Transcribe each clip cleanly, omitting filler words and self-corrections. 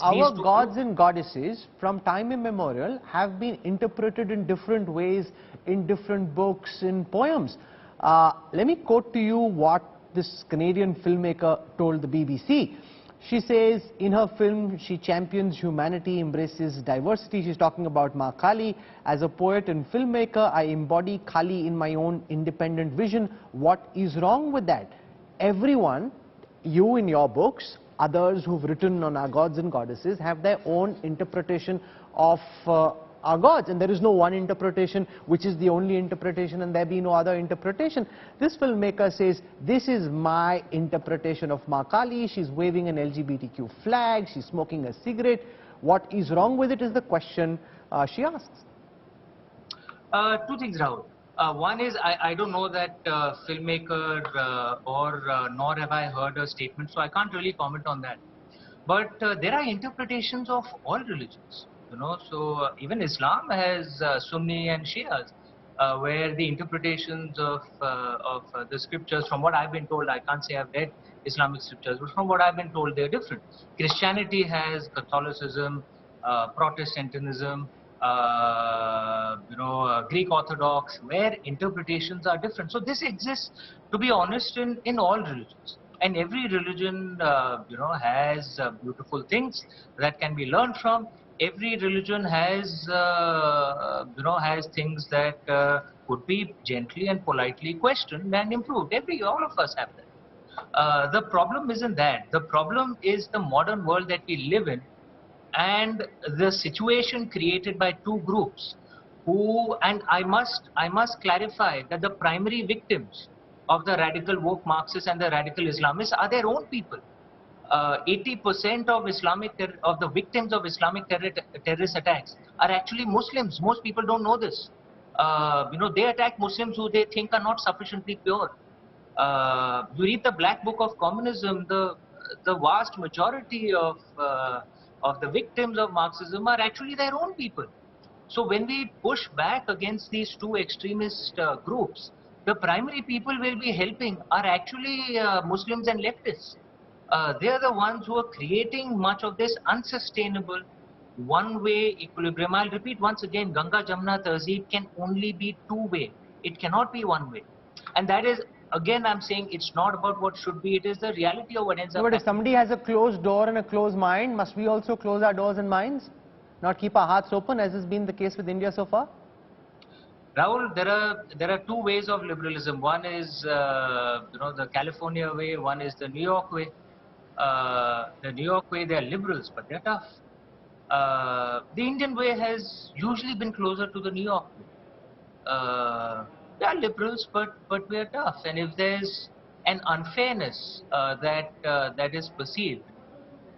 Our gods and goddesses from time immemorial have been interpreted in different ways in different books, in poems. Let me quote to you what this Canadian filmmaker told the BBC. She says in her film she champions humanity, embraces diversity. She's talking about Ma Kaali. As a poet and filmmaker, I embody Kaali in my own independent vision. What is wrong with that? Everyone, you in your books, others who've written on our gods and goddesses have their own interpretation of our gods, and there is no one interpretation which is the only interpretation and there be no other interpretation. This filmmaker says, this is my interpretation of Ma Kaali. She's waving an LGBTQ flag, she's smoking a cigarette. What is wrong with it is the question she asks. Two things, Rahul. One is, I don't know that filmmaker nor have I heard a statement, so I can't really comment on that. But there are interpretations of all religions, you know. So even Islam has Sunni and Shias, where the interpretations of the scriptures, from what I've been told, I can't say I've read Islamic scriptures, but from what I've been told, they're different. Christianity has Catholicism, Protestantism, Greek Orthodox, where interpretations are different. So this exists, to be honest, in all religions. And every religion, has beautiful things that can be learned from. Every religion has, has things that could be gently and politely questioned and improved. All of us have that. The problem isn't that. The problem is the modern world that we live in, and the situation created by two groups who, and I must clarify that the primary victims of the radical woke Marxists and the radical Islamists are their own people. 80% of the victims of Islamic terrorist attacks are actually Muslims. Most people don't know this. They attack Muslims who they think are not sufficiently pure. You read the Black Book of Communism, the vast majority of the victims of Marxism are actually their own people. So when we push back against these two extremist groups, the primary people we'll be helping are actually Muslims and leftists. They are the ones who are creating much of this unsustainable one-way equilibrium. I'll repeat once again, Ganga Jamuna Tehzeeb can only be two-way. It cannot be one-way. And that is, again, I'm saying it's not about what should be, it is the reality of what ends up happening. But if somebody has a closed door and a closed mind, must we also close our doors and minds? Not keep our hearts open, as has been the case with India so far? Rahul, there are two ways of liberalism. One is, the California way, one is the New York way. The New York way, they're liberals, but they're tough. The Indian way has usually been closer to the New York way. They are liberals, but we are tough. And if there's an unfairness that is perceived,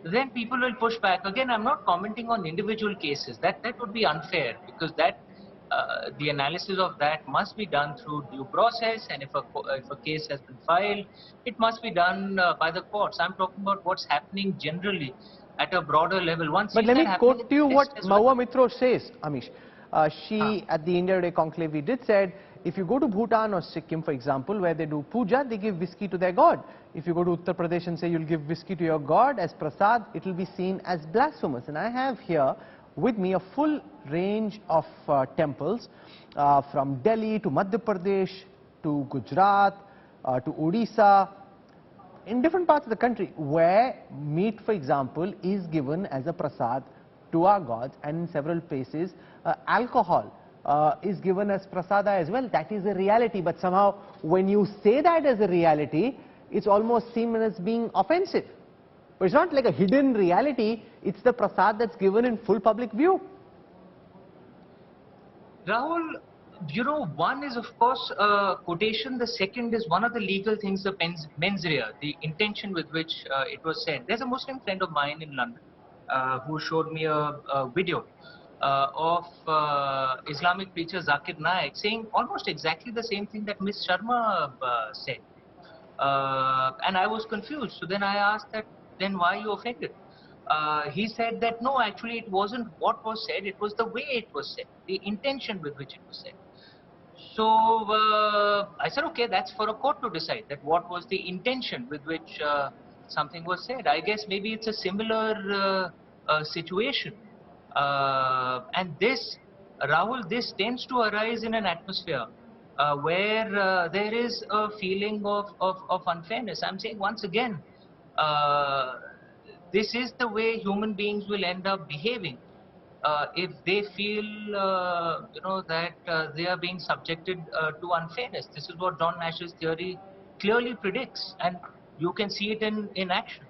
then people will push back. Again, I'm not commenting on individual cases. That would be unfair, because the analysis of that must be done through due process. And if a case has been filed, it must be done by the courts. I'm talking about what's happening generally at a broader level. But let me quote to you what Mahua Mitro says, Amish. She, at the India Day conclave, we did said, if you go to Bhutan or Sikkim, for example, where they do puja, they give whiskey to their god. If you go to Uttar Pradesh and say you'll give whiskey to your god as prasad, it will be seen as blasphemous. And I have here with me a full range of temples from Delhi to Madhya Pradesh to Gujarat to Odisha, in different parts of the country, where meat, for example, is given as a prasad to our gods, and in several places alcohol is given as prasada as well. That is a reality, but somehow when you say that as a reality, it's almost seen as being offensive. But it's not like a hidden reality, it's the prasad that's given in full public view. Rahul, one is of course quotation, the second is one of the legal things, the mens rea, the intention with which it was said. There's a Muslim friend of mine in London who showed me a video of Islamic preacher Zakir Naik saying almost exactly the same thing that Ms. Sharma said. And I was confused. So then I asked that, then why are you offended? He said that no, actually it wasn't what was said, it was the way it was said, the intention with which it was said. So I said, okay, that's for a court to decide, that what was the intention with which something was said. I guess maybe it's a similar situation. And this, Rahul, this tends to arise in an atmosphere where there is a feeling of unfairness. I'm saying once again, uh, this is the way human beings will end up behaving if they feel that they are being subjected to unfairness. This is what John Nash's theory clearly predicts, and you can see it in action.